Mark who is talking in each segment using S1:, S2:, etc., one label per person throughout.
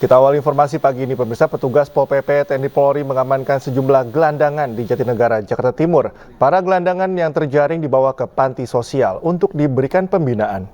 S1: Kita awal informasi pagi ini, pemirsa. Petugas Pol PP TNI Polri mengamankan sejumlah gelandangan di Jatinegara, Jakarta Timur. Para gelandangan yang terjaring dibawa ke panti sosial untuk diberikan pembinaan.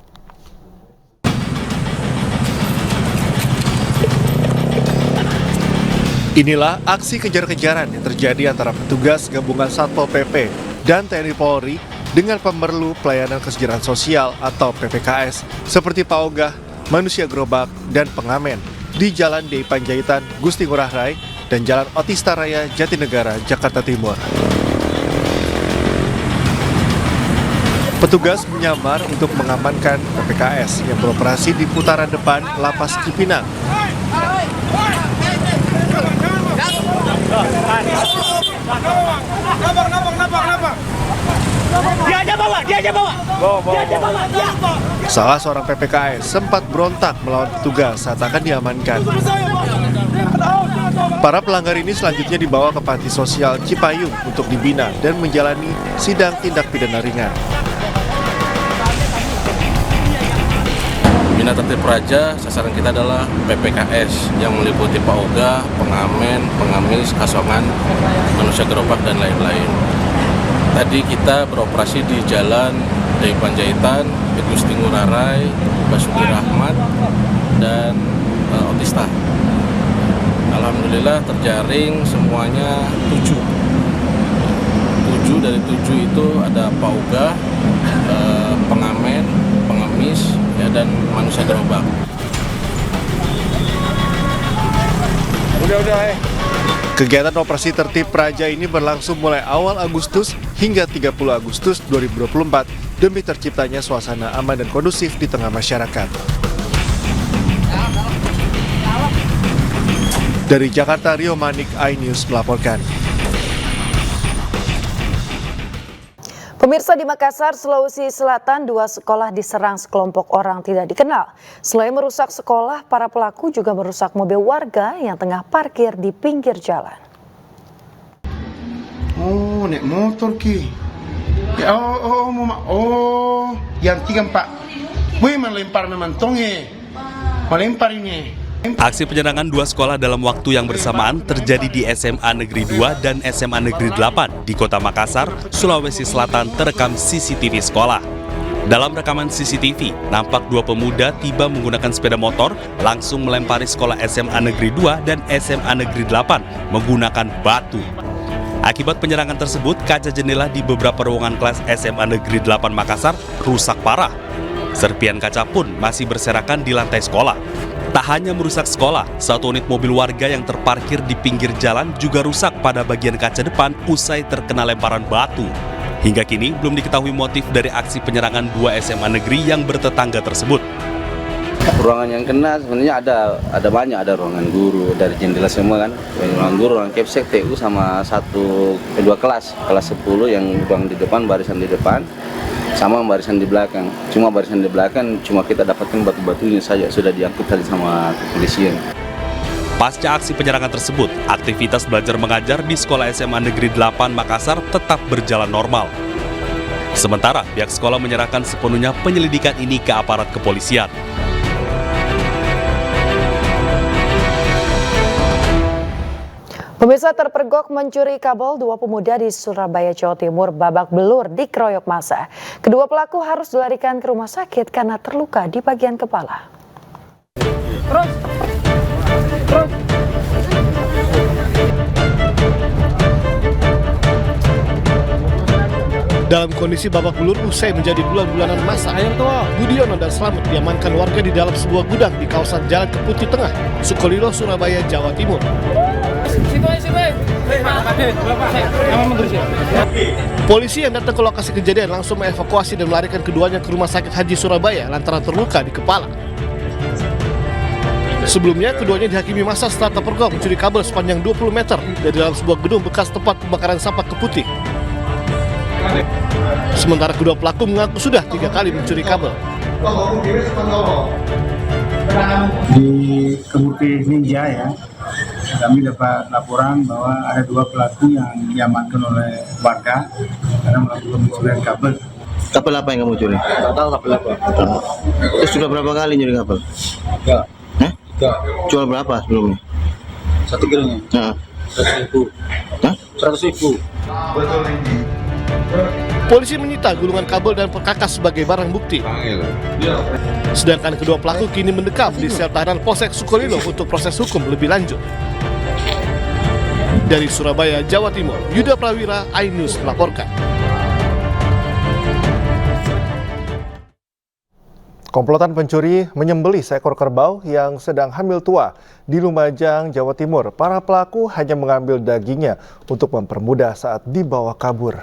S1: Inilah aksi kejar-kejaran yang terjadi antara petugas gabungan Satpol PP dan TNI Polri dengan pemerlu pelayanan kesejahteraan sosial atau PPKS seperti Paogah, Manusia Gerobak, dan Pengamen di Jalan DI Panjaitan, Gusti Ngurah Rai, dan Jalan Otista Raya, Jatinegara, Jakarta Timur. Petugas menyamar untuk mengamankan PPKS yang beroperasi di putaran depan Lapas Cipinang.
S2: Dia aja bawa.
S1: Salah seorang PPKS sempat berontak melawan petugas saat akan diamankan. Para pelanggar ini selanjutnya dibawa ke panti sosial Cipayung untuk dibina dan menjalani sidang tindak pidana ringan.
S3: Bina Tertib Praja, sasaran kita adalah PPKS yang meliputi Paogah, Pengamen, Pengamis, Kasongan, Manusia Gerobak, dan lain-lain. Tadi kita beroperasi di Jalan DI Panjaitan, Gusti Ngurah Rai, Basuki Rahmat, dan Otista. Alhamdulillah terjaring semuanya 7. 7 dari 7 itu ada Paogah, Pengamen, Pengamis, dan Manusia Gerobak.
S1: Kegiatan operasi tertib Praja ini berlangsung mulai awal Agustus hingga 30 Agustus 2024 demi terciptanya suasana aman dan kondusif di tengah masyarakat. Dari Jakarta, Rio Manik, iNews melaporkan.
S4: Pemirsa, di Makassar, Sulawesi Selatan, 2 sekolah diserang sekelompok orang tidak dikenal. Selain merusak sekolah, para pelaku juga merusak mobil warga yang tengah parkir di pinggir jalan.
S5: Oh, naik motor ki. Yang 3-4. Wih, melempar memang tonge. Melempar ini.
S6: Aksi penyerangan 2 sekolah dalam waktu yang bersamaan terjadi di SMA Negeri 2 dan SMA Negeri 8 di Kota Makassar, Sulawesi Selatan terekam CCTV sekolah. Dalam rekaman CCTV, nampak 2 pemuda tiba menggunakan sepeda motor langsung melempari sekolah SMA Negeri 2 dan SMA Negeri 8 menggunakan batu. Akibat penyerangan tersebut, kaca jendela di beberapa ruangan kelas SMA Negeri 8 Makassar rusak parah. Serpian kaca pun masih berserakan di lantai sekolah. Tak hanya merusak sekolah, 1 unit mobil warga yang terparkir di pinggir jalan juga rusak pada bagian kaca depan usai terkena lemparan batu. Hingga kini belum diketahui motif dari aksi penyerangan 2 SMA negeri yang bertetangga tersebut.
S7: Ruangan yang kena sebenarnya ada banyak, ada ruangan guru, dari jendela semua kan. Ruangan guru, ruangan Kepsek, TU sama 2 kelas 10 yang ruang di depan, barisan di depan. Sama barisan di belakang, cuma barisan di belakang cuma kita dapatkan batu-batunya saja, sudah diangkut tadi sama kepolisian.
S6: Pasca aksi penyerangan tersebut, aktivitas belajar mengajar di Sekolah SMA Negeri 8 Makassar tetap berjalan normal. Sementara pihak sekolah menyerahkan sepenuhnya penyelidikan ini ke aparat kepolisian.
S4: Pemirsa, terpergok mencuri kabel, 2 pemuda di Surabaya, Jawa Timur babak belur dikeroyok massa. Kedua pelaku harus dilarikan ke rumah sakit karena terluka di bagian kepala.
S8: Dalam kondisi babak belur usai menjadi bulan-bulanan masa, Budiono dan Slamet diamankan warga di dalam sebuah gudang di kawasan Jalan Keputi Tengah, Sukolilo, Surabaya, Jawa Timur. Polisi yang datang ke lokasi kejadian langsung mengevakuasi dan melarikan keduanya ke Rumah Sakit Haji Surabaya lantaran terluka di kepala. Sebelumnya, keduanya dihakimi massa setelah terpergok mencuri kabel sepanjang 20 meter dari dalam sebuah gedung bekas tempat pembakaran sampah Keputih. Sementara kedua pelaku mengaku sudah 3 kali mencuri kabel.
S9: Di Keputih Ninja ya, kami dapat laporan bahwa ada 2 pelaku yang diamankan oleh warga karena melakukan pencurian kabel.
S10: Kabel apa yang kamu curi?
S9: Tidak tahu kabel apa.
S10: Terus sudah berapa kali nyuri kabel?
S5: Jual berapa sebelumnya?
S9: 1 kilonya.
S5: Nah,
S9: 100.000.
S5: Hah?
S9: 100.000.
S8: Polisi menyita gulungan kabel dan perkakas sebagai barang bukti. Sedangkan kedua pelaku kini mendekam di sel tahanan Polsek Sukolilo untuk proses hukum lebih lanjut. Dari Surabaya, Jawa Timur, Yuda Prawira, iNews melaporkan.
S1: Komplotan pencuri menyembelih seekor kerbau yang sedang hamil tua di Lumajang, Jawa Timur. Para pelaku hanya mengambil dagingnya untuk mempermudah saat dibawa kabur.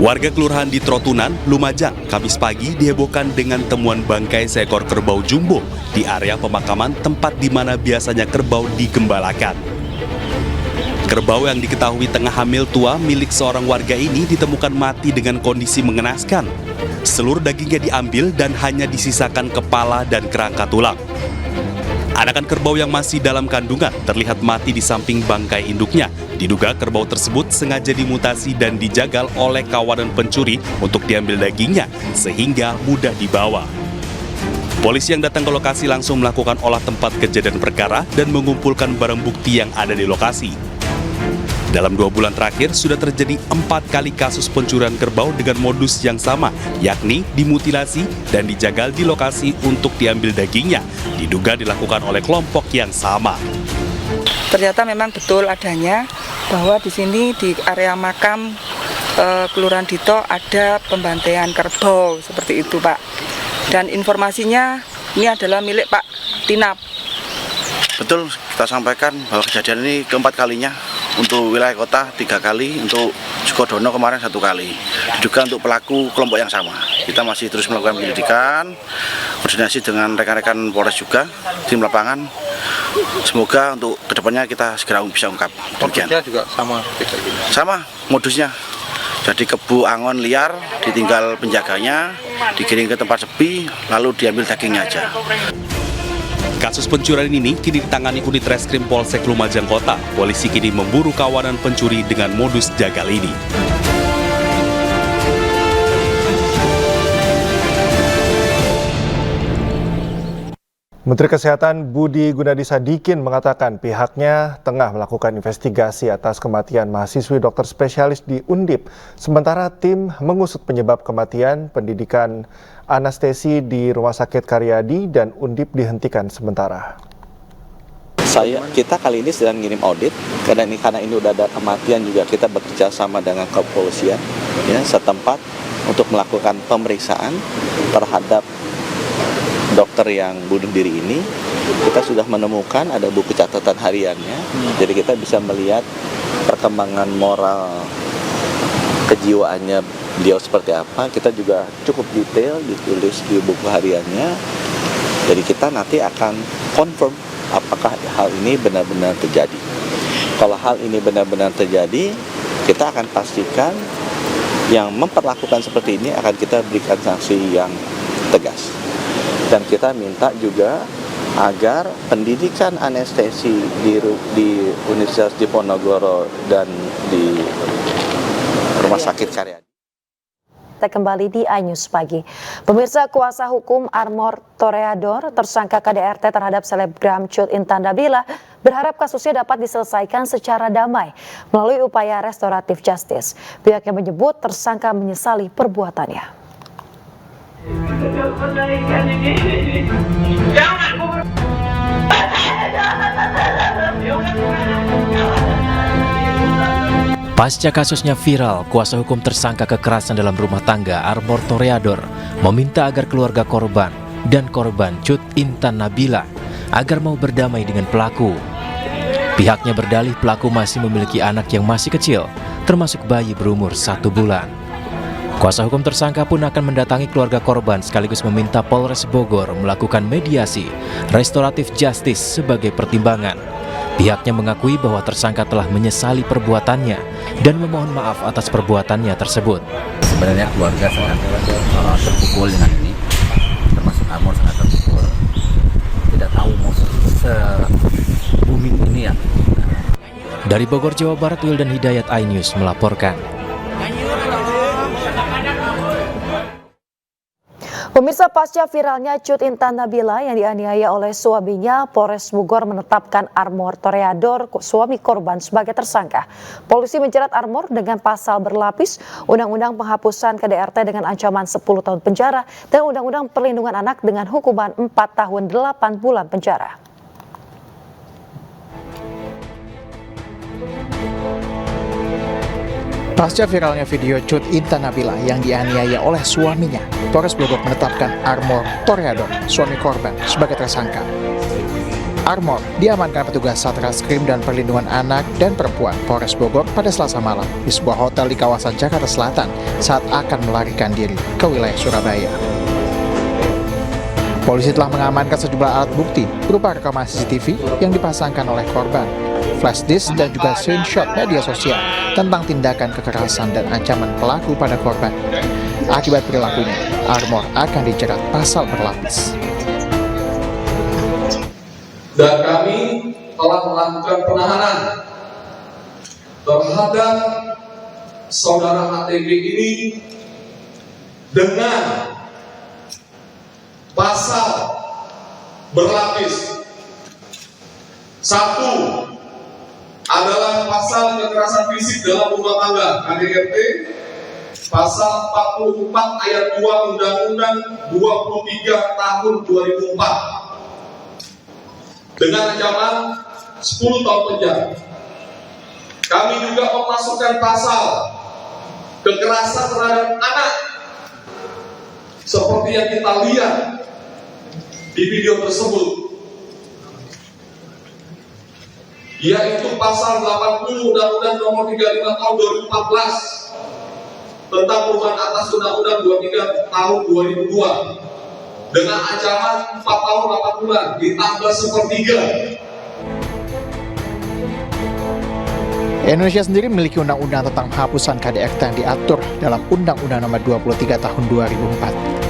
S6: Warga kelurahan di Trotunan, Lumajang, Kamis pagi dihebohkan dengan temuan bangkai seekor kerbau jumbo di area pemakaman tempat di mana biasanya kerbau digembalakan. Kerbau yang diketahui tengah hamil tua milik seorang warga ini ditemukan mati dengan kondisi mengenaskan. Seluruh dagingnya diambil dan hanya disisakan kepala dan kerangka tulang. Anakan kerbau yang masih dalam kandungan terlihat mati di samping bangkai induknya. Diduga kerbau tersebut sengaja dimutasi dan dijagal oleh kawanan pencuri untuk diambil dagingnya sehingga mudah dibawa. Polisi yang datang ke lokasi langsung melakukan olah tempat kejadian perkara dan mengumpulkan barang bukti yang ada di lokasi. Dalam 2 bulan terakhir, sudah terjadi 4 kali kasus pencurian kerbau dengan modus yang sama, yakni dimutilasi dan dijagal di lokasi untuk diambil dagingnya. Diduga dilakukan oleh kelompok yang sama.
S10: Ternyata memang betul adanya bahwa di sini di area makam Kelurahan Dito ada pembantaian kerbau seperti itu, Pak. Dan informasinya ini adalah milik Pak Tinap.
S11: Betul, kita sampaikan bahwa kejadian ini keempat kalinya. Untuk wilayah kota 3 kali, untuk Sukodono kemarin 1 kali. Diduga untuk pelaku kelompok yang sama. Kita masih terus melakukan penyelidikan, koordinasi dengan rekan-rekan Polres juga, tim lapangan. Semoga untuk kedepannya kita segera bisa ungkap.
S12: Modusnya juga sama?
S11: Sama modusnya. Jadi kebu angon liar, ditinggal penjaganya, digiring ke tempat sepi, lalu diambil dagingnya aja.
S6: Kasus pencurian ini kini ditangani unit reskrim Polsek Lumajang Kota. Polisi kini memburu kawanan pencuri dengan modus jagal ini.
S1: Menteri Kesehatan Budi Gunadi Sadikin mengatakan pihaknya tengah melakukan investigasi atas kematian mahasiswi dokter spesialis di Undip. Sementara tim mengusut penyebab kematian pendidikan anestesi di Rumah Sakit Karyadi dan Undip dihentikan sementara.
S7: Kita kali ini sedang ngirim audit karena ini udah ada kematian juga, kita bekerja sama dengan kepolisian ya setempat untuk melakukan pemeriksaan terhadap dokter yang bunuh diri ini. Kita sudah menemukan ada buku catatan hariannya, jadi kita bisa melihat perkembangan moral kejiwaannya beliau seperti apa. Kita juga cukup detail ditulis di buku hariannya, jadi kita nanti akan confirm apakah hal ini benar-benar terjadi. Kalau hal ini benar-benar terjadi, kita akan pastikan yang memperlakukan seperti ini akan kita berikan sanksi yang tegas. Dan kita minta juga agar pendidikan anestesi di Universitas Diponegoro dan di Rumah Sakit Karyadi.
S4: Kita kembali di iNews Pagi. Pemirsa, kuasa hukum Armor Toreador, tersangka KDRT terhadap selebgram Cut Intan Nabila, berharap kasusnya dapat diselesaikan secara damai melalui upaya restoratif justice. Pihaknya menyebut tersangka menyesali perbuatannya.
S13: Pasca kasusnya viral, kuasa hukum tersangka kekerasan dalam rumah tangga Armor Toreador meminta agar keluarga korban dan korban Cut Intan Nabila agar mau berdamai dengan pelaku. Pihaknya berdalih pelaku masih memiliki anak yang masih kecil, termasuk bayi berumur 1 bulan. Kuasa hukum tersangka pun akan mendatangi keluarga korban sekaligus meminta Polres Bogor melakukan mediasi restoratif justice sebagai pertimbangan. Pihaknya mengakui bahwa tersangka telah menyesali perbuatannya dan memohon maaf atas perbuatannya tersebut.
S14: Sebenarnya keluarga sangat terpukul dengan ini, termasuk Armor sangat terpukul. Tidak tahu mau se-booming ini ya.
S13: Dari Bogor, Jawa Barat, Wildan Hidayat, iNews melaporkan.
S4: Pemirsa, pasca viralnya Cut Intan Nabila yang dianiaya oleh suaminya, Polres Bogor menetapkan Armor Toreador, suami korban, sebagai tersangka. Polisi menjerat Armor dengan pasal berlapis, Undang-Undang Penghapusan KDRT dengan ancaman 10 tahun penjara, dan Undang-Undang Perlindungan Anak dengan hukuman 4 tahun 8 bulan penjara.
S12: Pasca viralnya video Cut Intan Nabila yang dianiaya oleh suaminya, Polres Bogor menetapkan Armor Toreador, suami korban, sebagai tersangka. Armor diamankan petugas Satreskrim dan Perlindungan Anak dan Perempuan Polres Bogor pada Selasa malam di sebuah hotel di kawasan Jakarta Selatan saat akan melarikan diri ke wilayah Surabaya. Polisi telah mengamankan sejumlah alat bukti berupa rekaman CCTV yang dipasangkan oleh korban, flash disk dan juga screenshot media sosial tentang tindakan kekerasan dan ancaman pelaku pada korban. Akibat perilakunya, Armor akan dijerat pasal berlapis.
S15: Dan kami telah melakukan penahanan terhadap saudara ATG ini dengan pasal berlapis. Satu adalah pasal kekerasan fisik dalam rumah tangga KDRT, pasal 44 ayat 2 Undang-Undang 23 tahun 2004 dengan ancaman 10 tahun penjara. Kami juga memasukkan pasal kekerasan terhadap anak seperti yang kita lihat di video tersebut, yaitu pasal 80 Undang-Undang Nomor 35 Tahun 2014 tentang perubahan atas Undang-Undang 23 Tahun 2002 dengan ancaman 4 tahun 8 bulan ditambah sepertiga.
S12: Indonesia sendiri memiliki undang-undang tentang penghapusan KDRT yang diatur dalam Undang-Undang Nomor 23 Tahun 2004.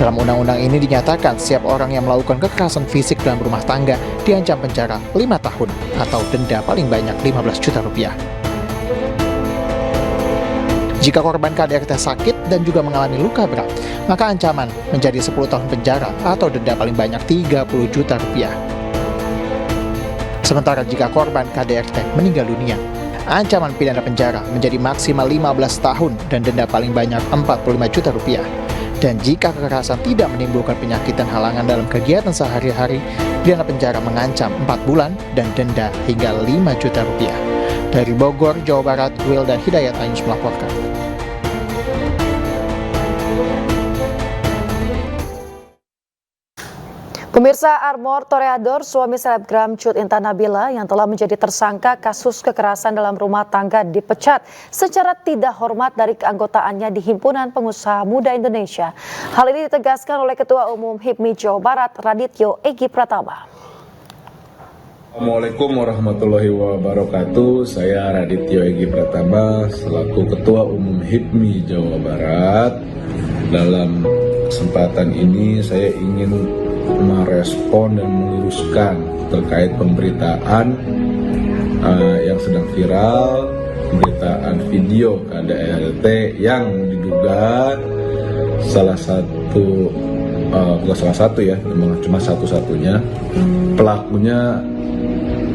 S12: Dalam undang-undang ini dinyatakan setiap orang yang melakukan kekerasan fisik dalam rumah tangga diancam penjara 5 tahun atau denda paling banyak 15 juta rupiah. Jika korban KDRT sakit dan juga mengalami luka berat, maka ancaman menjadi 10 tahun penjara atau denda paling banyak 30 juta rupiah. Sementara jika korban KDRT meninggal dunia, ancaman pidana penjara menjadi maksimal 15 tahun dan denda paling banyak 45 juta rupiah. Dan jika kekerasan tidak menimbulkan penyakit dan halangan dalam kegiatan sehari-hari, pidana penjara mengancam 4 bulan dan denda hingga 5 juta rupiah. Dari Bogor, Jawa Barat, Wildan Hidayat Ainus melaporkan.
S4: Pemirsa, Armor Toreador, suami selebgram Cut Intan Nabila yang telah menjadi tersangka kasus kekerasan dalam rumah tangga, dipecat secara tidak hormat dari keanggotaannya di Himpunan Pengusaha Muda Indonesia. Hal ini ditegaskan oleh Ketua Umum HIPMI Jawa Barat, Radityo Egi Pratama.
S16: Assalamualaikum warahmatullahi wabarakatuh. Saya Radityo Egi Pratama selaku Ketua Umum HIPMI Jawa Barat. Dalam kesempatan ini saya ingin merespon dan meluruskan terkait pemberitaan yang sedang viral, pemberitaan video KDRT yang diduga bukan salah satu ya, memang cuma satu-satunya pelakunya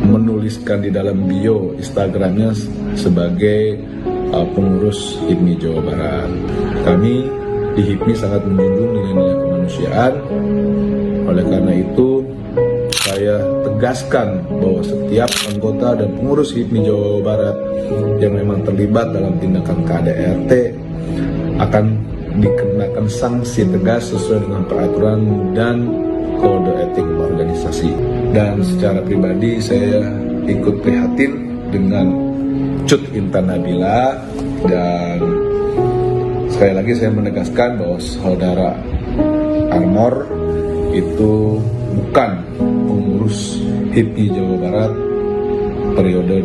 S16: menuliskan di dalam bio Instagramnya sebagai pengurus HIPMI Jawa Barat. Kami di HIPMI sangat menjunjung nilai-nilai kemanusiaan. Oleh karena itu, saya tegaskan bahwa setiap anggota dan pengurus HIPMI Jawa Barat yang memang terlibat dalam tindakan KDRT akan dikenakan sanksi tegas sesuai dengan peraturan dan kode etik organisasi. Dan secara pribadi saya ikut prihatin dengan Cut Intan Nabila, dan sekali lagi saya menegaskan bahwa saudara Armor itu bukan pengurus HIPMI Jawa Barat periode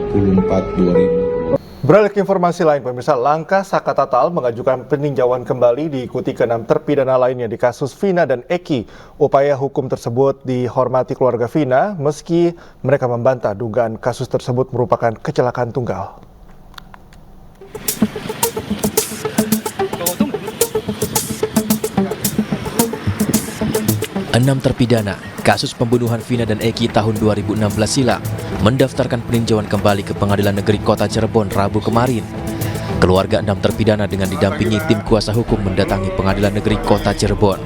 S16: 2024-2000.
S1: Beralih ke informasi lain, pemirsa, langkah Saka Tatal mengajukan peninjauan kembali diikuti ke-6 terpidana lainnya di kasus Vina dan Eki. Upaya hukum tersebut dihormati keluarga Vina meski mereka membantah dugaan kasus tersebut merupakan kecelakaan tunggal.
S13: 6 terpidana kasus pembunuhan Vina dan Eki tahun 2016 silam mendaftarkan peninjauan kembali ke Pengadilan Negeri Kota Cirebon Rabu kemarin. Keluarga 6 terpidana dengan didampingi tim kuasa hukum mendatangi Pengadilan Negeri Kota Cirebon.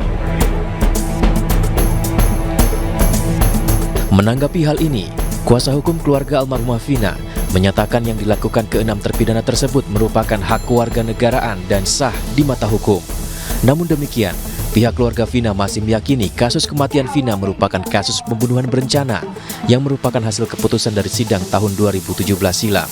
S13: Menanggapi hal ini, kuasa hukum keluarga almarhumah Vina menyatakan yang dilakukan ke-6 terpidana tersebut merupakan hak kewarganegaraan dan sah di mata hukum. Namun demikian, pihak keluarga Vina masih meyakini kasus kematian Vina merupakan kasus pembunuhan berencana yang merupakan hasil keputusan dari sidang tahun 2017 silam.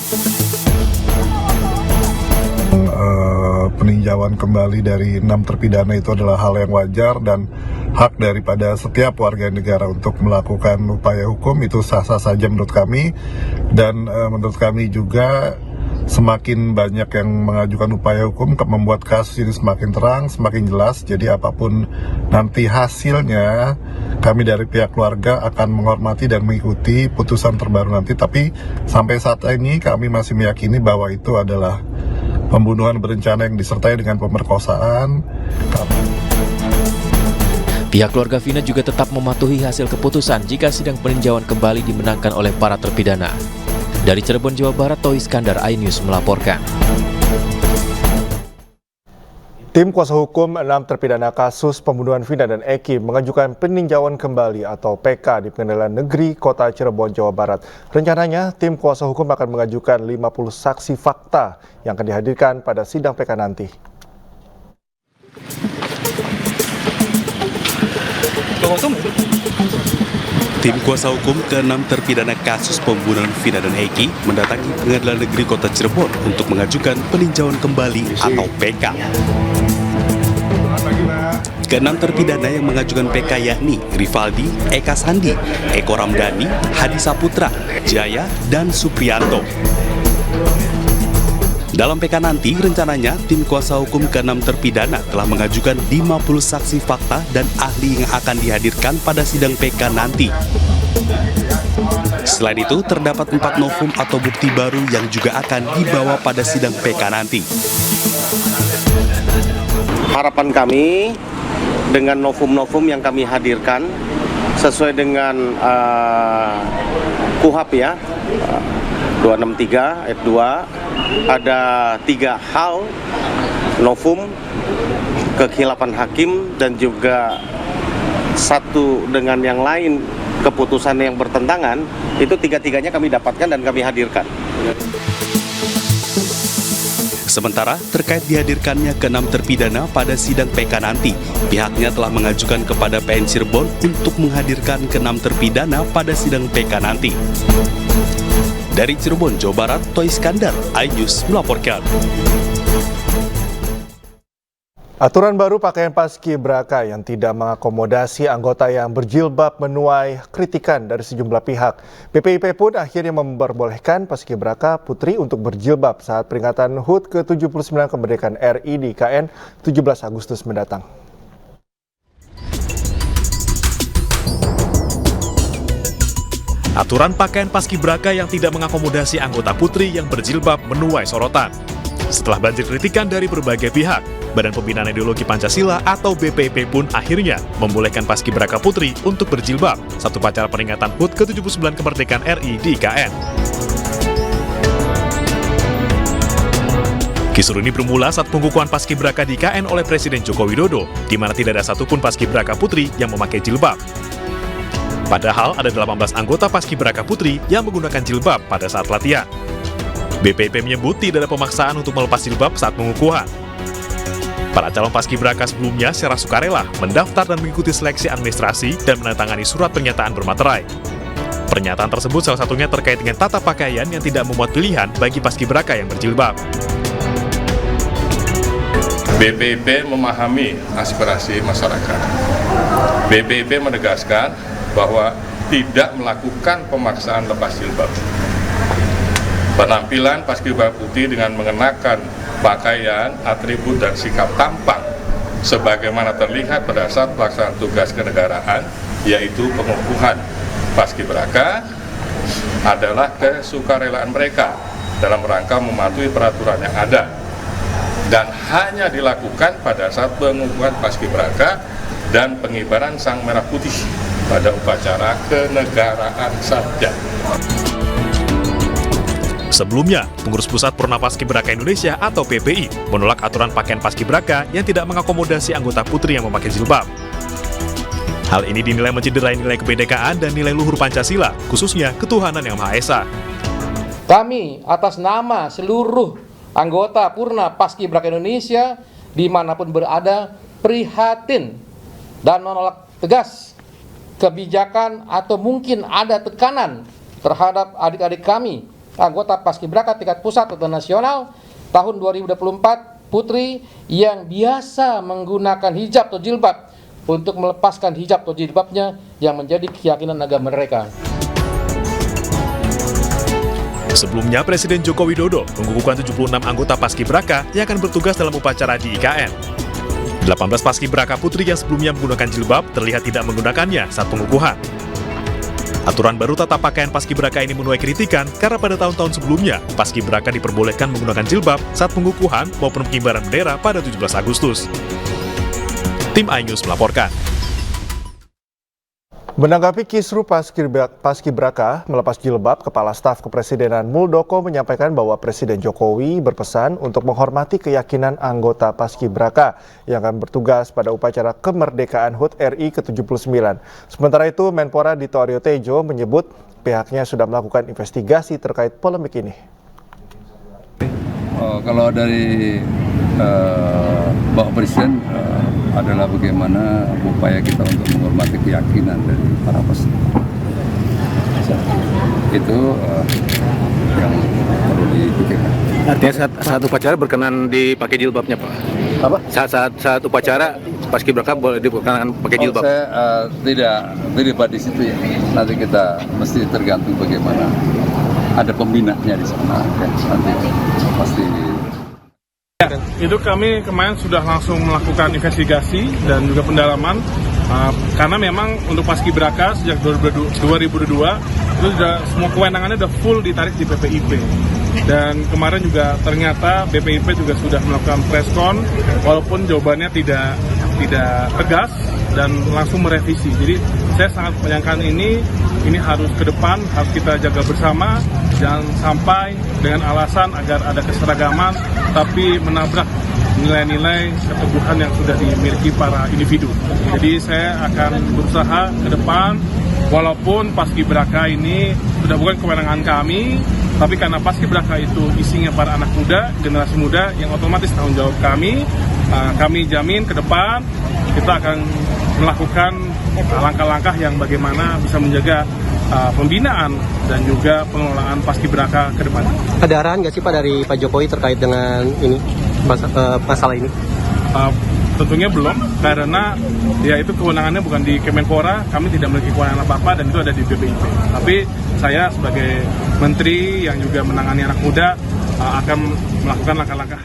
S17: Peninjauan kembali dari 6 terpidana itu adalah hal yang wajar dan hak daripada setiap warga negara untuk melakukan upaya hukum, itu sah-sah saja menurut kami. Dan menurut kami juga semakin banyak yang mengajukan upaya hukum membuat kasus ini semakin terang, semakin jelas. Jadi apapun nanti hasilnya, kami dari pihak keluarga akan menghormati dan mengikuti putusan terbaru nanti. Tapi sampai saat ini kami masih meyakini bahwa itu adalah pembunuhan berencana yang disertai dengan pemerkosaan.
S13: Pihak keluarga Vina juga tetap mematuhi hasil keputusan jika sidang peninjauan kembali dimenangkan oleh para terpidana. Dari Cirebon, Jawa Barat, Toy Iskandar, iNews melaporkan.
S1: Tim kuasa hukum 6 terpidana kasus pembunuhan Vina dan Eki mengajukan peninjauan kembali atau PK di Pengadilan Negeri Kota Cirebon, Jawa Barat. Rencananya, tim kuasa hukum akan mengajukan 50 saksi fakta yang akan dihadirkan pada sidang PK nanti.
S6: Tim kuasa hukum ke-6 terpidana kasus pembunuhan Vina dan Eki mendatangi Pengadilan Negeri Kota Cirebon untuk mengajukan peninjauan kembali atau PK. Ke-6 terpidana yang mengajukan PK yakni Rivaldi, Eka Sandi, Eko Ramdhani, Hadi Saputra, Jaya, dan Supriyanto. Dalam PK nanti, rencananya tim kuasa hukum ke-6 terpidana telah mengajukan 50 saksi fakta dan ahli yang akan dihadirkan pada sidang PK nanti. Selain itu, terdapat 4 novum atau bukti baru yang juga akan dibawa pada sidang PK nanti.
S18: Harapan kami dengan novum-novum yang kami hadirkan sesuai dengan KUHP ya, 263 ayat 2, ada 3 hal novum, kekhilapan hakim, dan juga satu dengan yang lain keputusan yang bertentangan. Itu 3-tiganya kami dapatkan dan kami hadirkan.
S6: Sementara terkait dihadirkannya ke-6 terpidana pada sidang PK nanti, pihaknya telah mengajukan kepada PN Cirebon untuk menghadirkan ke-6 terpidana pada sidang PK nanti. Dari Cirebon, Jawa Barat, Toy Iskandar, iNews melaporkan.
S1: Aturan baru pakaian paskibraka yang tidak mengakomodasi anggota yang berjilbab menuai kritikan dari sejumlah pihak. BPIP pun akhirnya memperbolehkan paskibraka putri untuk berjilbab saat peringatan HUT ke-79 kemerdekaan RI di IKN 17 Agustus mendatang.
S19: Aturan pakaian paskibraka yang tidak mengakomodasi anggota putri yang berjilbab menuai sorotan. Setelah banjir kritikan dari berbagai pihak, Badan Pembinaan Ideologi Pancasila atau BPIP pun akhirnya membolehkan paskibraka putri untuk berjilbab satu upacara peringatan HUT ke-79 kemerdekaan RI di IKN. Kisru ini bermula saat pengukuhan paskibraka di IKN oleh Presiden Joko Widodo, di mana tidak ada satupun paskibraka putri yang memakai jilbab. Padahal ada 18 anggota paskibraka putri yang menggunakan jilbab pada saat latihan. BPIP menyebut tidak ada pemaksaan untuk melepas jilbab saat pengukuhan. Para calon paskibraka sebelumnya secara sukarela mendaftar dan mengikuti seleksi administrasi dan menandatangani surat pernyataan bermaterai. Pernyataan tersebut salah satunya terkait dengan tata pakaian yang tidak memuat pilihan bagi paskibraka yang berjilbab.
S20: BPIP memahami aspirasi masyarakat. BPIP menegaskan bahwa tidak melakukan pemaksaan lepas jilbab. Penampilan paskibraka putih dengan mengenakan pakaian, atribut, dan sikap tampang sebagaimana terlihat pada saat pelaksanaan tugas kenegaraan, yaitu pengukuhan paskibraka, adalah kesukarelaan mereka dalam rangka mematuhi peraturan yang ada dan hanya dilakukan pada saat pengukuhan paskibraka dan pengibaran Sang Merah Putih pada upacara kenegaraan saja.
S19: Sebelumnya, Pengurus Pusat Purna Paskibraka Indonesia atau PPI menolak aturan pakaian Paskibraka yang tidak mengakomodasi anggota putri yang memakai jilbab. Hal ini dinilai mencederai nilai kebinekaan dan nilai luhur Pancasila, khususnya ketuhanan yang Maha Esa.
S21: Kami atas nama seluruh anggota Purna Paskibraka Indonesia dimanapun berada prihatin dan menolak tegas kebijakan atau mungkin ada tekanan terhadap adik-adik kami anggota Paskibraka tingkat pusat atau nasional tahun 2024 putri yang biasa menggunakan hijab atau jilbab untuk melepaskan hijab atau jilbabnya yang menjadi keyakinan agama mereka.
S19: Sebelumnya, Presiden Joko Widodo mengukuhkan 76 anggota Paskibraka yang akan bertugas dalam upacara di IKN. 18 Paskibraka putri yang sebelumnya menggunakan jilbab terlihat tidak menggunakannya saat pengukuhan. Aturan baru tata pakaian Paskibraka ini menuai kritikan karena pada tahun-tahun sebelumnya, Paskibraka diperbolehkan menggunakan jilbab saat pengukuhan maupun pengibaran bendera pada 17 Agustus. Tim iNews melaporkan.
S1: Menanggapi kisru Paskibraka melepas jilbab, Kepala Staf Kepresidenan Muldoko menyampaikan bahwa Presiden Jokowi berpesan untuk menghormati keyakinan anggota Paskibraka yang akan bertugas pada upacara kemerdekaan HUT RI ke-79. Sementara itu, Menpora Dito Aryo Tejo menyebut pihaknya sudah melakukan investigasi terkait polemik ini.
S22: Kalau dari Bapak Presiden adalah bagaimana upaya kita untuk menghormati keyakinan dari para peserta. Itu yang perlu dipikirkan.
S23: Artinya saat upacara berkenan dipakai jilbabnya, Pak?
S22: Apa?
S23: Saat upacara Paskibraka boleh diperkenan pakai jilbab?
S22: Saya tidak Pak di situ ya. Nanti kita mesti tergantung bagaimana ada pembinanya di sana. Nanti pasti.
S24: Ya, itu kami kemarin sudah langsung melakukan investigasi dan juga pendalaman karena memang untuk Paskibraka sejak 2022 itu sudah semua kewenangannya sudah full ditarik di BPIP dan kemarin juga ternyata BPIP juga sudah melakukan preskon walaupun jawabannya tidak tegas dan langsung merevisi. Jadi saya sangat menyayangkan ini harus ke depan, harus kita jaga bersama, jangan sampai dengan alasan agar ada keseragaman tapi menabrak nilai-nilai keteguhan yang sudah dimiliki para individu. Jadi saya akan berusaha ke depan, walaupun Paskibraka ini sudah bukan kewenangan kami, tapi karena Paskibraka itu isinya para anak muda, generasi muda yang otomatis tanggung jawab kami jamin ke depan kita akan melakukan langkah-langkah yang bagaimana bisa menjaga pembinaan dan juga pengelolaan Paskibraka ke depan.
S23: Ada arahan nggak sih Pak dari Pak Jokowi terkait dengan ini masalah ini?
S24: Tentunya belum, karena ya itu kewenangannya bukan di Kemenpora, kami tidak memiliki kewenangan apa-apa dan itu ada di BPIP. Tapi saya sebagai menteri yang juga menangani anak muda akan melakukan langkah-langkah.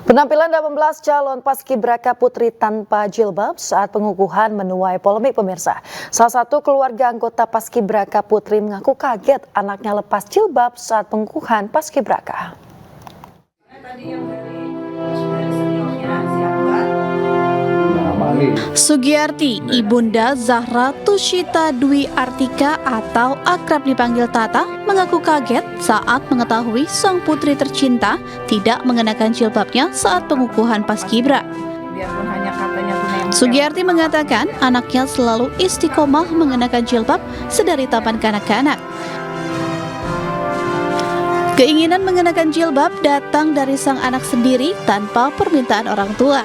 S4: Penampilan 18 calon Paskibraka putri tanpa jilbab saat pengukuhan menuai polemik pemirsa. Salah satu keluarga anggota Paskibraka putri mengaku kaget anaknya lepas jilbab saat pengukuhan Paskibraka.
S25: Sugiyarti, Ibunda Zahra Tushita Dwi Artika atau akrab dipanggil Tata, mengaku kaget saat mengetahui sang putri tercinta tidak mengenakan jilbabnya saat pengukuhan Paskibra. Sugiyarti mengatakan anaknya selalu istiqomah mengenakan jilbab sedari taman kanak-kanak. Keinginan mengenakan jilbab datang dari sang anak sendiri tanpa permintaan orang tua.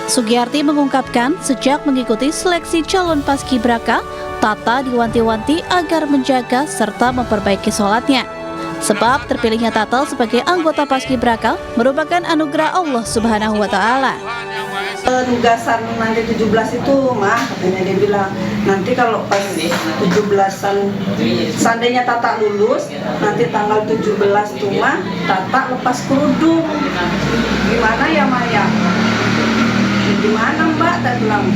S25: Sugiyarti mengungkapkan sejak mengikuti seleksi calon Paskibraka, Tata diwanti-wanti agar menjaga serta memperbaiki sholatnya. Sebab terpilihnya Tata sebagai anggota Paskibraka merupakan anugerah Allah Subhanahu wa Ta'ala.
S26: Penugasan nanti 17 itu mah katanya dia bilang nanti kalau pas 17-an seandainya Tata lulus nanti tanggal 17 tuh mah Tata lepas kerudung. Gimana ya Maya? Gimana Mbak? Tadi bilang.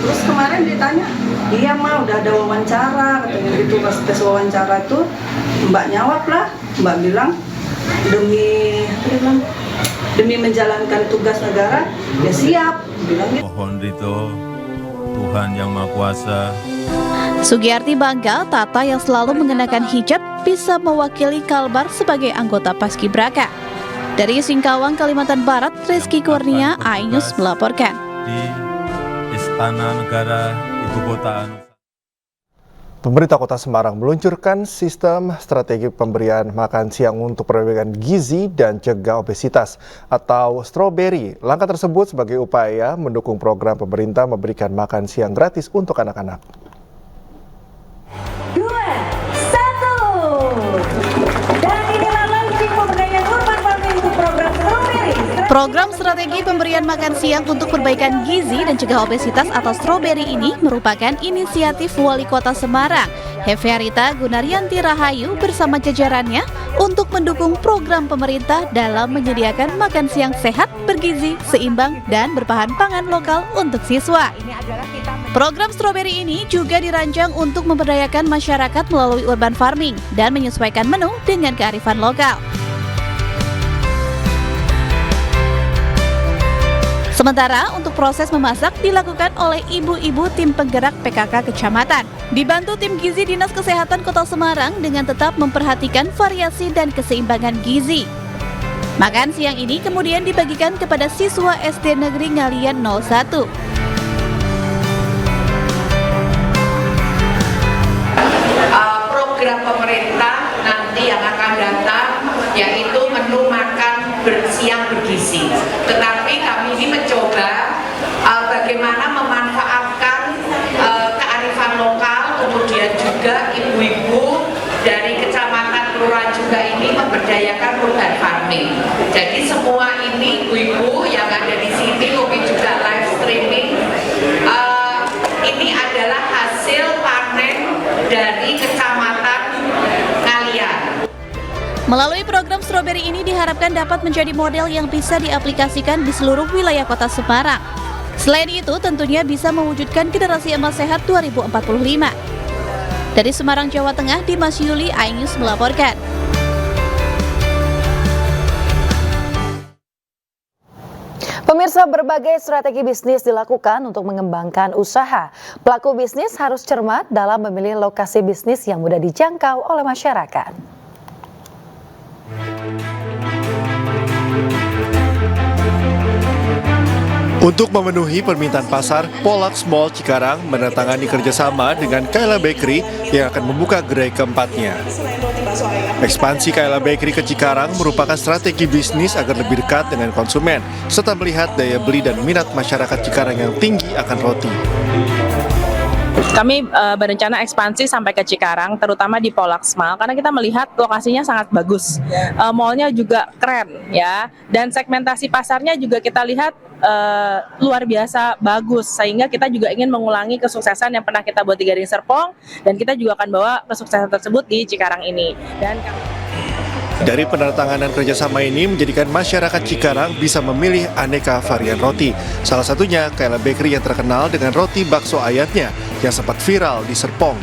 S26: Terus kemarin ditanya, iya Ma udah ada wawancara katanya gitu. Pas tes wawancara tuh Mbak nyawab lah. Mbak bilang demi menjalankan tugas negara ya siap. Bilang gitu.
S27: Mohon Rito
S2: Tuhan Yang Maha Kuasa.
S25: Sugiyarti bangga Tata yang selalu mengenakan hijab bisa mewakili Kalbar sebagai anggota Paskibraka. Dari Singkawang, Kalimantan Barat, Rizky Kurnia, iNews melaporkan.
S2: Di Istana Negara Ibu Kota
S1: Pemerintah Kota Semarang meluncurkan sistem strategi pemberian makan siang untuk perbaikan gizi dan cegah obesitas atau strawberry. Langkah tersebut sebagai upaya mendukung program pemerintah memberikan makan siang gratis untuk anak-anak.
S3: 2, 1. Dan inilah launching pemberdayaan urban farming untuk program strawberry.
S25: Program strategi pemberian makan siang untuk perbaikan gizi dan cegah obesitas atau strawberry ini merupakan inisiatif Wali Kota Semarang, Hefearita Gunaryanti Rahayu bersama jajarannya untuk mendukung program pemerintah dalam menyediakan makan siang sehat, bergizi, seimbang, dan berbahan pangan lokal untuk siswa. Program strawberry ini juga dirancang untuk memberdayakan masyarakat melalui urban farming dan menyesuaikan menu dengan kearifan lokal. Sementara untuk proses memasak dilakukan oleh ibu-ibu tim penggerak PKK Kecamatan. Dibantu tim gizi Dinas Kesehatan Kota Semarang dengan tetap memperhatikan variasi dan keseimbangan gizi. Makan siang ini kemudian dibagikan kepada siswa SD Negeri Ngalian 01.
S5: Program pemerintah nanti yang akan datang yaitu menu makan siang bergizi. Tetapi kami ini mencoba bagaimana memanfaatkan kearifan lokal, kemudian juga ibu-ibu dari kecamatan kelurahan juga ini memberdayakan urban farming. Jadi semua ini ibu-ibu yang ada di sini, mungkin juga live streaming, ini adalah hasil panen dari kecamatan Ngalian.
S25: Melalui program strawberry ini diharapkan dapat menjadi model yang bisa diaplikasikan di seluruh wilayah Kota Semarang. Selain itu, tentunya bisa mewujudkan generasi emas sehat 2045. Dari Semarang, Jawa Tengah, Dimas Yuli, iNews melaporkan.
S4: Pemirsa, berbagai strategi bisnis dilakukan untuk mengembangkan usaha. Pelaku bisnis harus cermat dalam memilih lokasi bisnis yang mudah dijangkau oleh masyarakat.
S1: Untuk memenuhi permintaan pasar, Polax Mall Cikarang menandatangani kerjasama dengan Kaila Bakery yang akan membuka gerai keempatnya. Ekspansi Kaila Bakery ke Cikarang merupakan strategi bisnis agar lebih dekat dengan konsumen, serta melihat daya beli dan minat masyarakat Cikarang yang tinggi akan roti.
S8: Kami berencana ekspansi sampai ke Cikarang, terutama di Polax Mall, karena kita melihat lokasinya sangat bagus. Mallnya juga keren, ya, dan segmentasi pasarnya juga kita lihat luar biasa bagus, sehingga kita juga ingin mengulangi kesuksesan yang pernah kita buat di Gading Serpong, dan kita juga akan bawa kesuksesan tersebut di Cikarang ini. Dan
S1: dari penandatanganan kerjasama ini menjadikan masyarakat Cikarang bisa memilih aneka varian roti. Salah satunya Kaila Bakery yang terkenal dengan roti bakso ayatnya yang sempat viral di Serpong.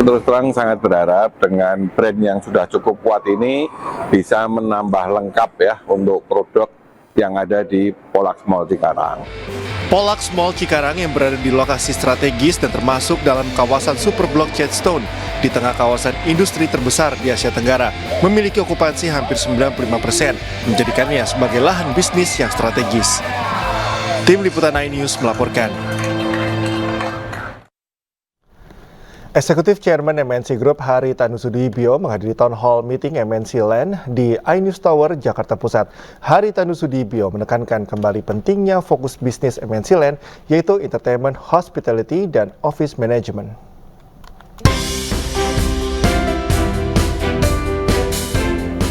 S9: Terus terang sangat berharap dengan brand yang sudah cukup kuat ini bisa menambah lengkap ya untuk produk yang ada di Polax Mall Cikarang.
S1: Polax Mall Cikarang yang berada di lokasi strategis dan termasuk dalam kawasan Superblok Jadestone di tengah kawasan industri terbesar di Asia Tenggara, memiliki okupansi hampir 95%, menjadikannya sebagai lahan bisnis yang strategis. Tim Liputan iNews melaporkan. Eksekutif Chairman MNC Group Hari Tanusudibio menghadiri Town Hall Meeting MNC Land di iNews Tower, Jakarta Pusat. Hari Tanusudibio menekankan kembali pentingnya fokus bisnis MNC Land, yaitu entertainment, hospitality, dan office management.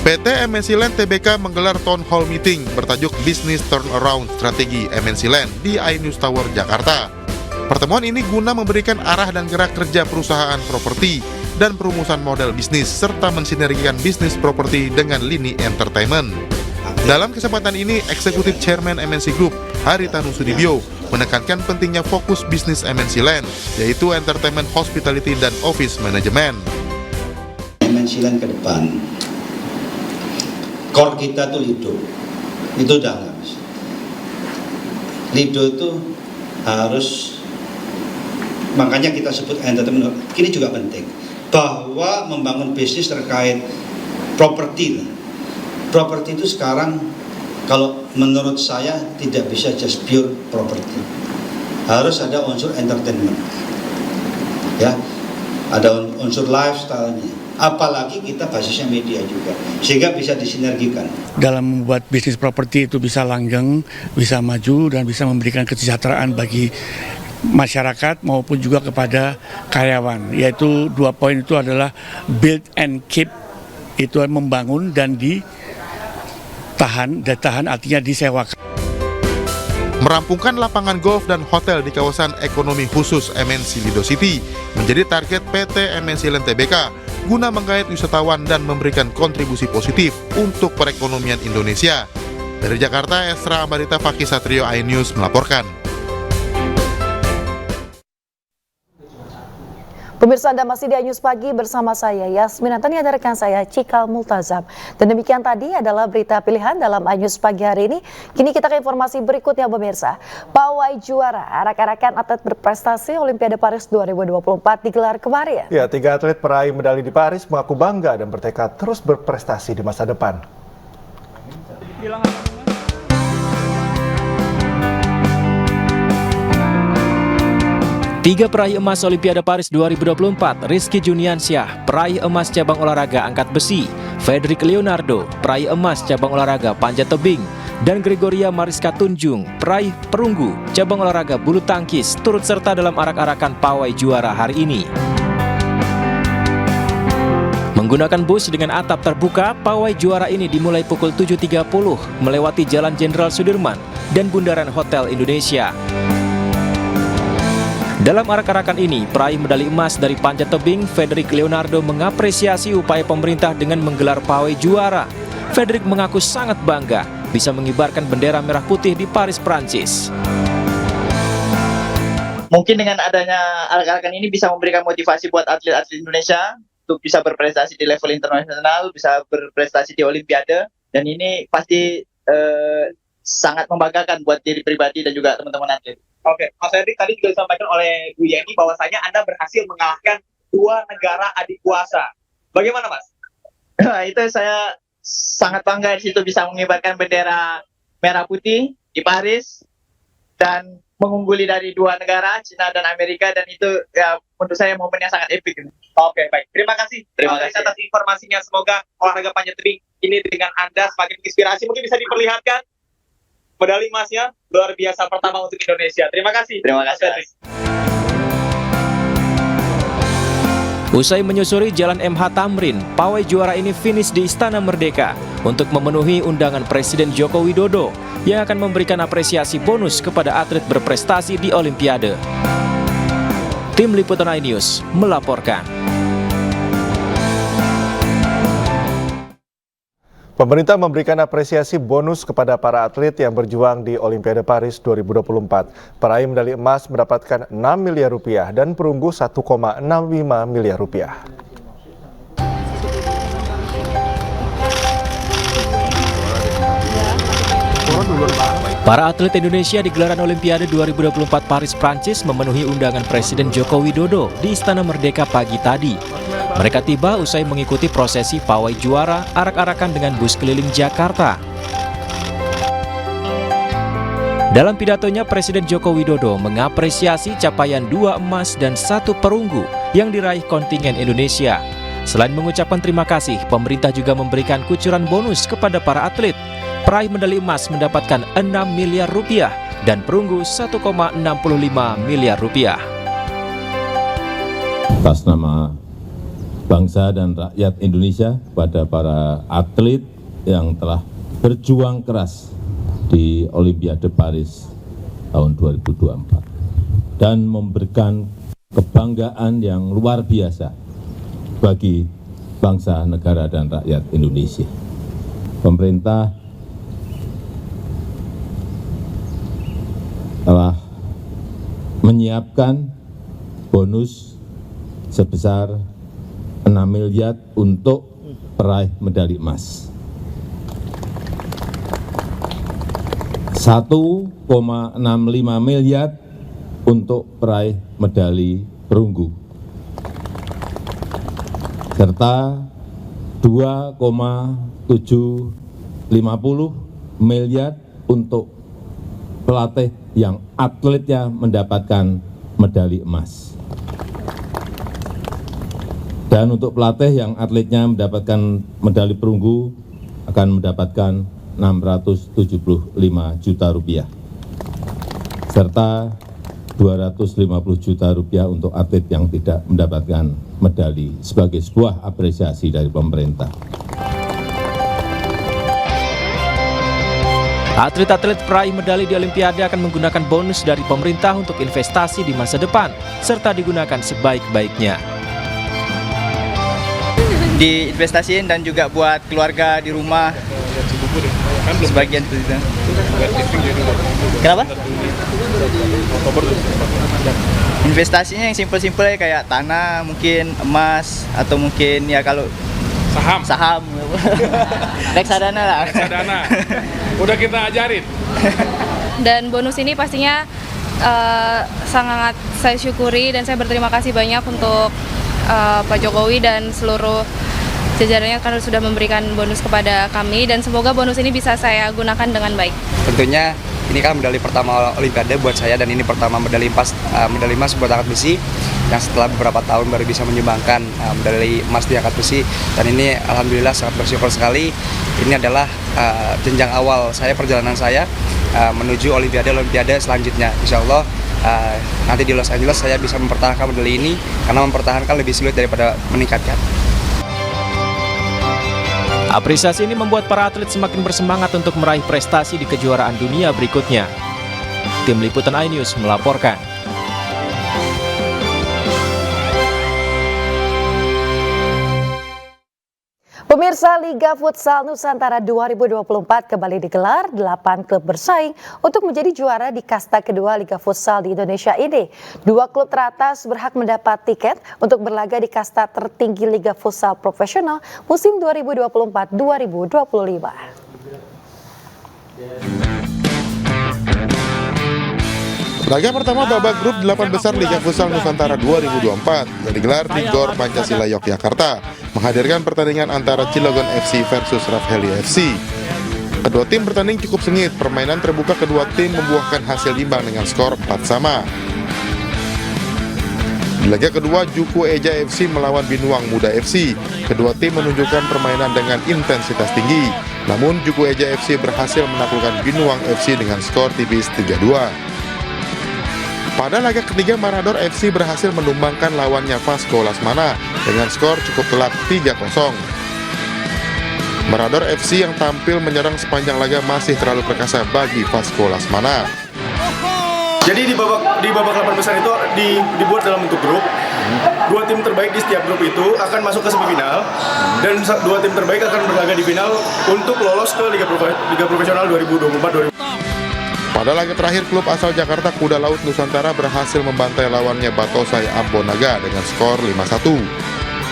S10: PT MNC Land Tbk menggelar Town Hall Meeting bertajuk Business Turnaround Strategi MNC Land di iNews Tower, Jakarta. Pertemuan ini guna memberikan arah dan gerak kerja perusahaan properti dan perumusan model bisnis serta mensinergikan bisnis properti dengan lini entertainment. Dalam kesempatan ini, Eksekutif Chairman MNC Group, Hari Tanusudibio, menekankan pentingnya fokus bisnis MNC Land, yaitu entertainment, hospitality, dan office management.
S27: MNC Land ke depan, core kita tuh Lido, itu udah nggak bisa. Lido itu harus, makanya kita sebut entertainment ini juga penting, bahwa membangun bisnis terkait properti. Properti itu sekarang kalau menurut saya tidak bisa just pure properti, harus ada unsur entertainment, ya, ada unsur lifestyle-nya. Apalagi kita basisnya media juga, sehingga bisa disinergikan.
S7: Dalam membuat bisnis properti itu bisa langgeng, bisa maju, dan bisa memberikan kesejahteraan bagi masyarakat maupun juga kepada karyawan. Yaitu 2 poin itu adalah build and keep, itu membangun dan ditahan artinya disewakan.
S10: Merampungkan lapangan golf dan hotel di kawasan ekonomi khusus MNC Lido City menjadi target PT MNC Land Tbk guna menggait wisatawan dan memberikan kontribusi positif untuk perekonomian Indonesia. Dari Jakarta, Esra Ambarita Fakih Satrio, iNews melaporkan.
S4: Pemirsa, Anda masih di iNews Pagi bersama saya Yasmin Antania dan rekan saya Cikal Multazam. Dan demikian tadi adalah berita pilihan dalam iNews Pagi hari ini. Kini kita ke informasi berikutnya pemirsa. Pawai juara arak-arakan atlet berprestasi Olimpiade Paris 2024 digelar kemarin.
S1: Ya, 3 atlet peraih medali di Paris mengaku bangga dan bertekad terus berprestasi di masa depan.
S13: 3 peraih emas Olimpiade Paris 2024, Rizky Juniansyah, peraih emas cabang olahraga angkat besi, Frederick Leonardo, peraih emas cabang olahraga panjat tebing, dan Gregoria Mariska Tunjung, peraih perunggu cabang olahraga bulu tangkis, turut serta dalam arak-arakan pawai juara hari ini. Menggunakan bus dengan atap terbuka, pawai juara ini dimulai pukul 7.30 melewati Jalan Jenderal Sudirman dan Bundaran Hotel Indonesia. Dalam arak-arakan ini, peraih medali emas dari panjat tebing, Frederick Leonardo mengapresiasi upaya pemerintah dengan menggelar pawai juara. Frederick mengaku sangat bangga bisa mengibarkan bendera merah putih di Paris, Prancis.
S11: Mungkin dengan adanya arak-arakan ini bisa memberikan motivasi buat atlet-atlet Indonesia untuk bisa berprestasi di level internasional, bisa berprestasi di Olimpiade, dan ini pasti sangat membanggakan buat diri pribadi dan juga teman-teman atlet.
S12: Oke, Mas Fredrik, tadi juga disampaikan oleh Bu Yeni bahwasanya Anda berhasil mengalahkan 2 negara adik kuasa. Bagaimana, Mas?
S11: Itu saya sangat bangga di situ bisa mengibarkan bendera merah putih di Paris dan mengungguli dari 2 negara, Cina dan Amerika, dan itu ya menurut saya momennya sangat epik.
S12: Oke, baik. Terima kasih.
S11: Terima kasih
S12: atas informasinya. Semoga olahraga panjat tebing ini dengan Anda semakin inspirasi. Mungkin bisa diperlihatkan medali emasnya luar biasa pertama untuk Indonesia. Terima kasih.
S11: Terima kasih.
S13: Usai menyusuri Jalan MH Tamrin, pawai juara ini finish di Istana Merdeka untuk memenuhi undangan Presiden Joko Widodo yang akan memberikan apresiasi bonus kepada atlet berprestasi di Olimpiade. Tim Liputan iNews melaporkan.
S1: Pemerintah memberikan apresiasi bonus kepada para atlet yang berjuang di Olimpiade Paris 2024. Peraih medali emas mendapatkan 6 miliar rupiah dan perunggu 1,65 miliar rupiah.
S13: Para atlet Indonesia di gelaran Olimpiade 2024 Paris, Prancis memenuhi undangan Presiden Joko Widodo di Istana Merdeka pagi tadi. Mereka tiba usai mengikuti prosesi pawai juara arak-arakan dengan bus keliling Jakarta. Dalam pidatonya, Presiden Joko Widodo mengapresiasi capaian 2 emas dan 1 perunggu yang diraih kontingen Indonesia. Selain mengucapkan terima kasih, pemerintah juga memberikan kucuran bonus kepada para atlet. Peraih medali emas mendapatkan 6 miliar rupiah dan perunggu 1,65 miliar rupiah.
S2: Atas nama bangsa dan rakyat Indonesia, pada para atlet yang telah berjuang keras di Olimpiade Paris tahun 2024 dan memberikan kebanggaan yang luar biasa bagi bangsa, negara, dan rakyat Indonesia. Pemerintah telah menyiapkan bonus sebesar 6 miliar untuk peraih medali emas. 1,65 miliar untuk peraih medali perunggu, serta 2,750 miliar untuk pelatih yang atletnya mendapatkan medali emas. Dan untuk pelatih yang atletnya mendapatkan medali perunggu akan mendapatkan 675 juta rupiah, serta 250 juta rupiah untuk atlet yang tidak mendapatkan medali sebagai sebuah apresiasi dari pemerintah.
S13: Atlet-atlet peraih medali di Olimpiade akan menggunakan bonus dari pemerintah untuk investasi di masa depan, serta digunakan sebaik-baiknya.
S11: Diinvestasiin dan juga buat keluarga di rumah. Sebagian itu. Kenapa? Investasinya yang simpel-simpel kayak tanah, mungkin emas, atau mungkin ya kalau saham. Reksadana lah.
S24: Reksadana. Udah kita ajarin.
S6: Dan bonus ini pastinya sangat saya syukuri dan saya berterima kasih banyak untuk Pak Jokowi dan seluruh jajarannya karena sudah memberikan bonus kepada kami, dan semoga bonus ini bisa saya gunakan dengan baik.
S14: Tentunya ini kan medali pertama Olimpiade buat saya, dan ini pertama medali emas buat angkat besi yang setelah beberapa tahun baru bisa menyumbangkan medali emas di angkat besi, dan ini alhamdulillah sangat bersyukur sekali. Ini adalah jenjang awal perjalanan saya menuju Olimpiade selanjutnya. Insya Allah nanti di Los Angeles saya bisa mempertahankan medali ini, karena mempertahankan lebih sulit daripada meningkatkan.
S13: Apresiasi ini membuat para atlet semakin bersemangat untuk meraih prestasi di kejuaraan dunia berikutnya. Tim Liputan iNews melaporkan.
S4: Pemirsa, Liga Futsal Nusantara 2024 kembali digelar. 8 klub bersaing untuk menjadi juara di kasta kedua Liga Futsal di Indonesia ini. 2 klub teratas berhak mendapat tiket untuk berlaga di kasta tertinggi Liga Futsal Profesional musim 2024-2025.
S10: Laga pertama babak grup 8 besar Liga Futsal Nusantara 2024 yang digelar di GOR Pancasila Yogyakarta menghadirkan pertandingan antara Cilegon FC versus Rafheli FC. Kedua tim bertanding cukup sengit, permainan terbuka kedua tim membuahkan hasil imbang dengan skor 4-sama. Di laga kedua, Juku Eja FC melawan Binuang Muda FC. Kedua tim menunjukkan permainan dengan intensitas tinggi, namun Juku Eja FC berhasil menaklukkan Binuang FC dengan skor tipis 3-2. Pada laga ketiga, Marador FC berhasil menumbangkan lawannya Vasco Lasmana dengan skor cukup telak 3-0. Marador FC yang tampil menyerang sepanjang laga masih terlalu perkasa bagi Vasco Lasmana.
S15: Jadi di babak 8 besar itu dibuat dalam bentuk grup. 2 tim terbaik di setiap grup itu akan masuk ke semifinal, dan 2 tim terbaik akan berlaga di final untuk lolos ke Liga Profesional 2024-2025.
S10: Pada laga terakhir, klub asal Jakarta Kuda Laut Nusantara berhasil membantai lawannya Batosai Ambonaga dengan skor 5-1.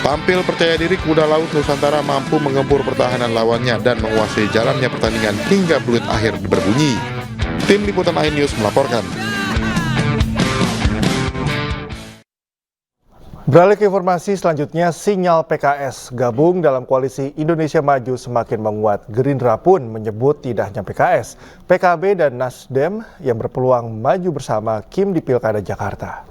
S10: Tampil percaya diri, Kuda Laut Nusantara mampu menggempur pertahanan lawannya dan menguasai jalannya pertandingan hingga peluit akhir berbunyi. Tim Liputan iNews melaporkan.
S1: Beralih ke informasi selanjutnya, sinyal PKS gabung dalam koalisi Indonesia Maju semakin menguat. Gerindra pun menyebut tidak hanya PKS, PKB dan Nasdem yang berpeluang maju bersama Kim di Pilkada Jakarta.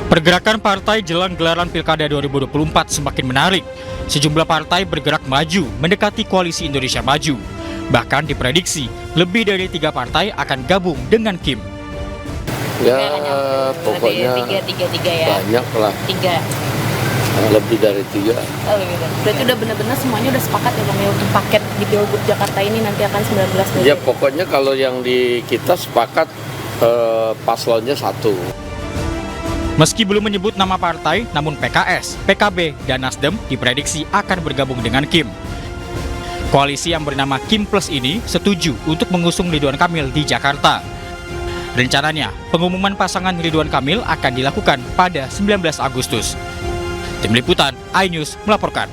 S16: Pergerakan partai jelang gelaran Pilkada 2024 semakin menarik. Sejumlah partai bergerak maju mendekati koalisi Indonesia Maju. Bahkan diprediksi lebih dari 3 partai akan gabung dengan Kim.
S17: Ya, pokoknya
S6: tiga ya.
S17: Banyak lah.
S6: 3.
S17: Lebih dari 3.
S6: Oh, gitu. Berarti udah benar-benar semuanya udah sepakat ya Bang ya untuk paket di Pilgub Jakarta ini nanti akan 19
S17: Ya, pokoknya kalau yang di kita sepakat paslonnya 1.
S16: Meski belum menyebut nama partai, namun PKS, PKB, dan Nasdem diprediksi akan bergabung dengan Kim. Koalisi yang bernama Kim Plus ini setuju untuk mengusung Ridwan Kamil di Jakarta. Rencananya, pengumuman pasangan Ridwan Kamil akan dilakukan pada 19 Agustus. Tim Liputan iNews melaporkan.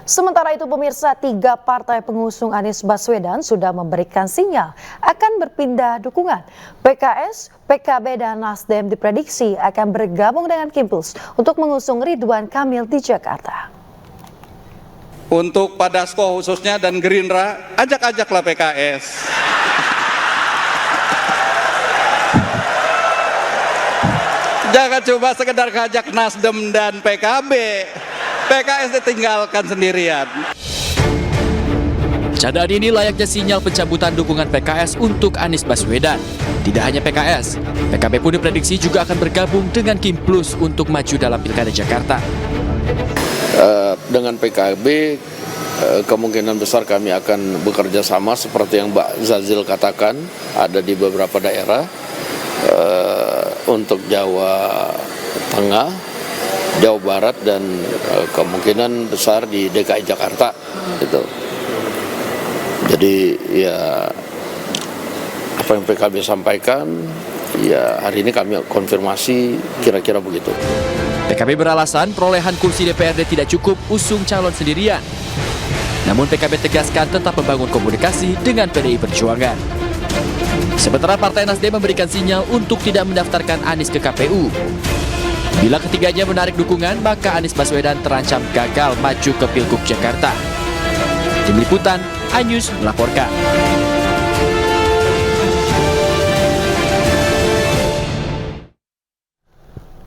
S4: Sementara itu pemirsa, 3 partai pengusung Anies Baswedan sudah memberikan sinyal akan berpindah dukungan. PKS, PKB dan Nasdem diprediksi akan bergabung dengan Kim Plus untuk mengusung Ridwan Kamil di Jakarta.
S18: Untuk Pak Dasko khususnya dan Gerindra, ajak-ajaklah PKS. Jangan coba sekedar ngajak Nasdem dan PKB. PKS ditinggalkan sendirian.
S19: Candaan ini layaknya sinyal pencabutan dukungan PKS untuk Anies Baswedan. Tidak hanya PKS, PKB pun diprediksi juga akan bergabung dengan Kim Plus untuk maju dalam Pilkada Jakarta.
S17: Dengan PKB kemungkinan besar kami akan bekerja sama seperti yang Mbak Zazil katakan, ada di beberapa daerah untuk Jawa Tengah, Jawa Barat, dan kemungkinan besar di DKI Jakarta gitu. Jadi ya apa yang PKB sampaikan ya hari ini kami konfirmasi kira-kira begitu.
S19: PKB beralasan perolehan kursi DPRD tidak cukup usung calon sendirian. Namun PKB tegaskan tetap membangun komunikasi dengan PDI Perjuangan. Sementara Partai Nasdem memberikan sinyal untuk tidak mendaftarkan Anies ke KPU. Bila ketiganya menarik dukungan, maka Anies Baswedan terancam gagal maju ke Pilgub Jakarta. Tim Liputan, iNews melaporkan.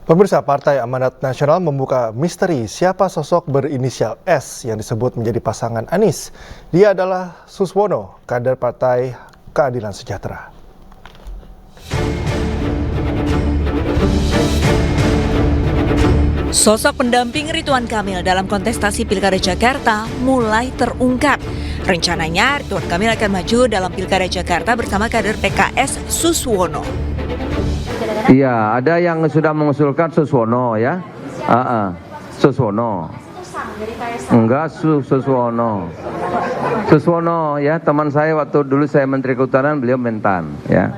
S1: Pemirsa, Partai Amanat Nasional membuka misteri siapa sosok berinisial S yang disebut menjadi pasangan Anies. Dia adalah Suswono, kader Partai Keadilan Sejahtera.
S20: Sosok pendamping Ridwan Kamil dalam kontestasi Pilkada Jakarta mulai terungkap. Rencananya Ridwan Kamil akan maju dalam Pilkada Jakarta bersama kader PKS Suswono.
S21: Iya, ada yang sudah mengusulkan Suswono ya. Suswono. Enggak, Suswono. Suswono ya, teman saya waktu dulu saya Menteri Kehutanan, beliau Mentan ya.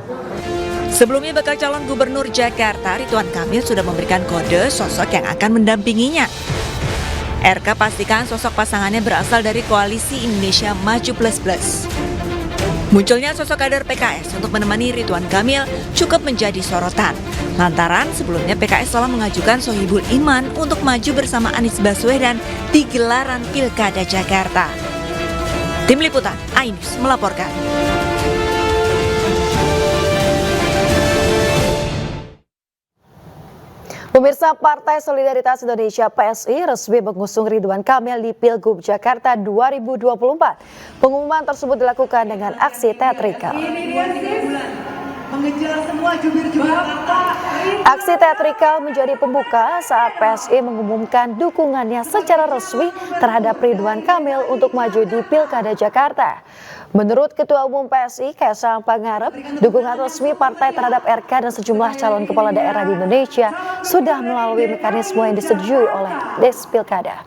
S20: Sebelumnya bakal calon gubernur Jakarta, Ridwan Kamil sudah memberikan kode sosok yang akan mendampinginya. RK pastikan sosok pasangannya berasal dari Koalisi Indonesia Maju Plus Plus. Munculnya sosok kader PKS untuk menemani Ridwan Kamil cukup menjadi sorotan. Lantaran sebelumnya PKS telah mengajukan Sohibul Iman untuk maju bersama Anies Baswedan di gelaran Pilkada Jakarta. Tim Liputan, iNews melaporkan.
S4: Pemirsa, Partai Solidaritas Indonesia PSI resmi mengusung Ridwan Kamil di Pilgub Jakarta 2024. Pengumuman tersebut dilakukan dengan aksi teatrikal. Aksi teatrikal menjadi pembuka saat PSI mengumumkan dukungannya secara resmi terhadap Ridwan Kamil untuk maju di Pilkada Jakarta. Menurut Ketua Umum PSI, Kaisang Pangarep, dukungan resmi partai terhadap RK dan sejumlah calon kepala daerah di Indonesia sudah melalui mekanisme yang disetujui oleh Des Pilkada.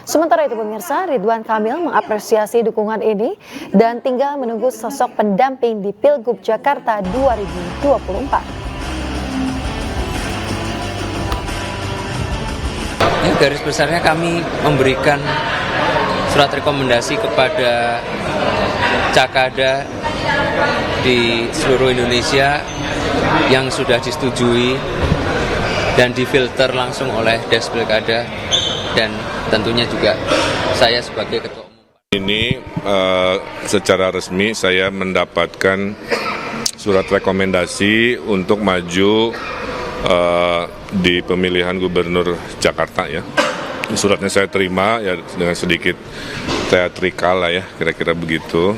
S4: Sementara itu pemirsa, Ridwan Kamil mengapresiasi dukungan ini dan tinggal menunggu sosok pendamping di Pilgub Jakarta 2024.
S22: Ya, garis besarnya kami memberikan surat rekomendasi kepada Cakada di seluruh Indonesia yang sudah disetujui dan difilter langsung oleh Des Pilkada dan tentunya juga saya sebagai Ketua Umum.
S23: Ini secara resmi saya mendapatkan surat rekomendasi untuk maju di pemilihan Gubernur Jakarta ya. Suratnya saya terima ya dengan sedikit teatrikal lah ya, kira-kira begitu.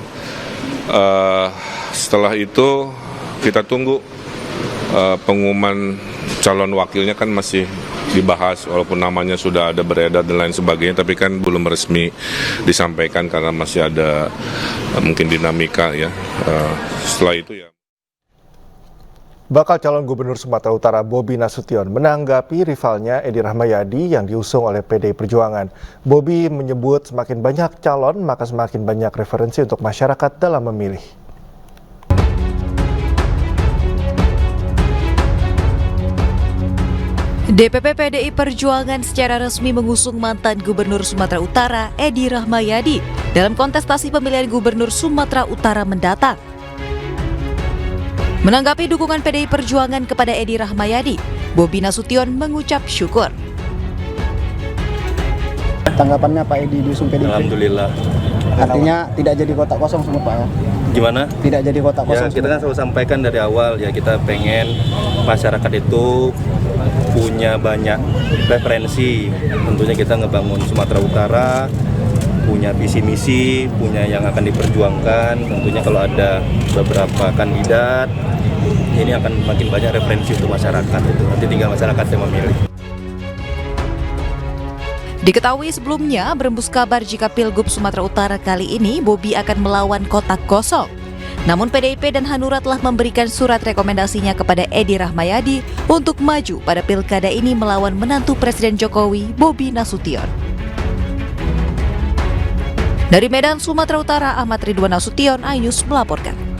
S23: Setelah itu kita tunggu pengumuman calon wakilnya kan masih dibahas walaupun namanya sudah ada beredar dan lain sebagainya, tapi kan belum resmi disampaikan karena masih ada mungkin dinamika ya. Setelah itu ya.
S1: Bakal calon gubernur Sumatera Utara Bobi Nasution menanggapi rivalnya Edi Rahmayadi yang diusung oleh PDI Perjuangan. Bobi menyebut semakin banyak calon maka semakin banyak referensi untuk masyarakat dalam memilih.
S20: DPP PDI Perjuangan secara resmi mengusung mantan Gubernur Sumatera Utara Edi Rahmayadi dalam kontestasi pemilihan Gubernur Sumatera Utara mendatang. Menanggapi dukungan PDI Perjuangan kepada Edi Rahmayadi, Bobi Nasution mengucap syukur.
S3: Tanggapannya Pak Edi diusung PDIP?
S5: Alhamdulillah.
S3: Artinya tidak jadi kotak kosong semua Pak ya?
S5: Gimana?
S3: Tidak jadi kotak kosong.
S5: Ya, kita kan selalu sampaikan dari awal ya, kita pengen masyarakat itu punya banyak referensi. Tentunya kita ngebangun Sumatera Utara, punya visi misi, punya yang akan diperjuangkan. Tentunya kalau ada beberapa kandidat, ini akan makin banyak referensi untuk masyarakat itu. Nanti tinggal masyarakat yang memilih.
S20: Diketahui sebelumnya berembus kabar jika Pilgub Sumatera Utara kali ini Bobi akan melawan kotak kosong. Namun PDIP dan Hanura telah memberikan surat rekomendasinya kepada Edi Rahmayadi untuk maju pada pilkada ini melawan menantu Presiden Jokowi, Bobi Nasution. Dari Medan, Sumatera Utara, Ahmad Ridwan Nasution, iNews melaporkan.